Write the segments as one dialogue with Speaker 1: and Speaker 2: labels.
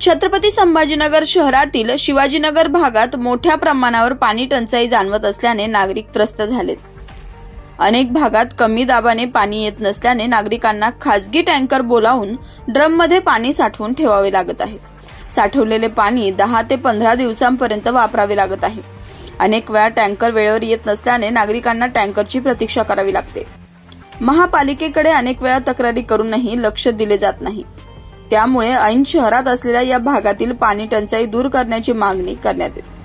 Speaker 1: छत्रपती संभाजीनगर शहरातील शिवाजीनगर भागात मोठ्या प्रमाणावर पाणी टंचाई जाणवत असल्याने नागरिक त्रस्त झालेत। अनेक भागात कमी दाबाने पाणी येत नसल्याने नागरिकांना खासगी टँकर बोलावून ड्रममध्ये पाणी साठवून ठेवावे लागत आहे। साठवलेले पाणी 10 ते 15 दिवसांपर्यंत वापरावे लागत आहे। अनेक वेळा टँकर वेळेवर येत नसल्याने नागरिकांना टँकरची प्रतीक्षा करावी लागते। महापालिकेकडे अनेक वेळा तक्रारी करूनही लक्ष दिले जात नाही। त्यामुळे ऐन शहरात असलेल्या या भागातील पाणी टंचाई दूर करण्याची मागणी करण्यात येते।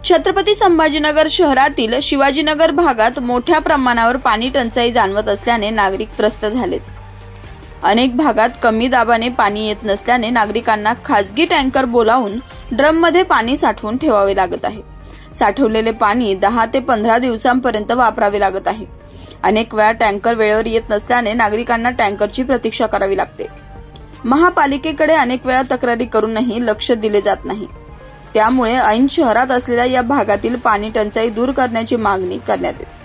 Speaker 1: छत्रपती संभाजीनगर शहरातील शिवाजीनगर भागात मोठ्या प्रमाणावर पाणी टंचाई जाणवत असल्याने नागरिक त्रस्त झालेत। अनेक भागात कमी दाबाने पाणी येत नसल्याने नागरिकांना खासगी टँकर बोलावून ड्रममध्ये पाणी साठवून ठेवावे लागत आहे। साठवलेले पाणी 10 ते 15 दिवसांपर्यंत वापरावे लागत आहे। अनेक वेळा टँकर वेळेवर येत नसल्याने नागरिकांना टँकरची प्रतीक्षा करावी लागते। महापालिकेकडे अनेक वेळा तक्रारी करूनही लक्ष दिले जात नाही। त्यामुळे ऐन शहरात असलेल्या या भागातील पाणी टंचाई दूर करण्याची मागणी करण्यात येते।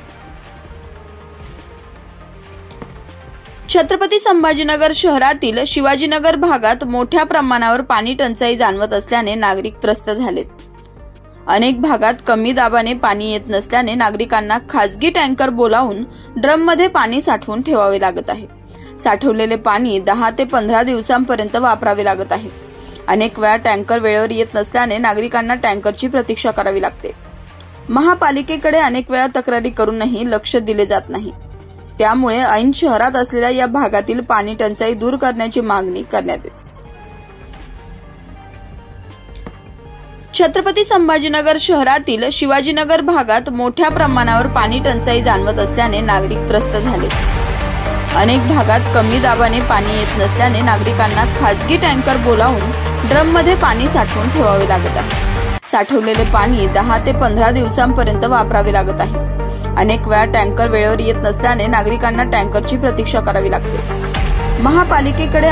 Speaker 1: छत्रपती संभाजीनगर शहरातील शिवाजीनगर भागात मोठ्या प्रमाणावर पाणी टंचाई जाणवत असल्याने नागरिक त्रस्त झालेत। अनेक भागात कमी दाबाने पाणी येत नसल्याने नागरिकांना खासगी टँकर बोलावून ड्रममध्ये पाणी साठवून ठेवावे लागत आहे। साठवलेले पाणी 10 ते 15 दिवसांपर्यंत वापरावे लागत आहे। अनेक वेळा टँकर वेळेवर येत नसल्याने नागरिकांना टँकरची प्रतीक्षा करावी लागते। महापालिकेकडे अनेक वेळा तक्रारी करूनही लक्ष दिले जात नाही। त्यामुळे ऐन शहरात असलेल्या या भागातील पाणी टंचाई दूर करण्याची मागणी करण्यात येते। छत्रपती संभाजीनगर शहरातील शिवाजीनगर भागात मोठ्या प्रमाणावर पाणी टंचाई जाणवत असल्याने नागरिक त्रस्त झालेत। अनेक भागात कमी दाबाने पाणी येत नसल्याने नागरिकांना खासगी टँकर बोलावून ड्रममध्ये पाणी साठवून ठेवावे लागत आहे। साठवलेले पाणी 10 ते 15 दिवसांपर्यंत वापरावे लागत आहे। अनेक वेळा टँकर वेळेवर येत नसल्याने नागरिकांना टँकरची प्रतीक्षा करावी लागते। महापालिकेकडे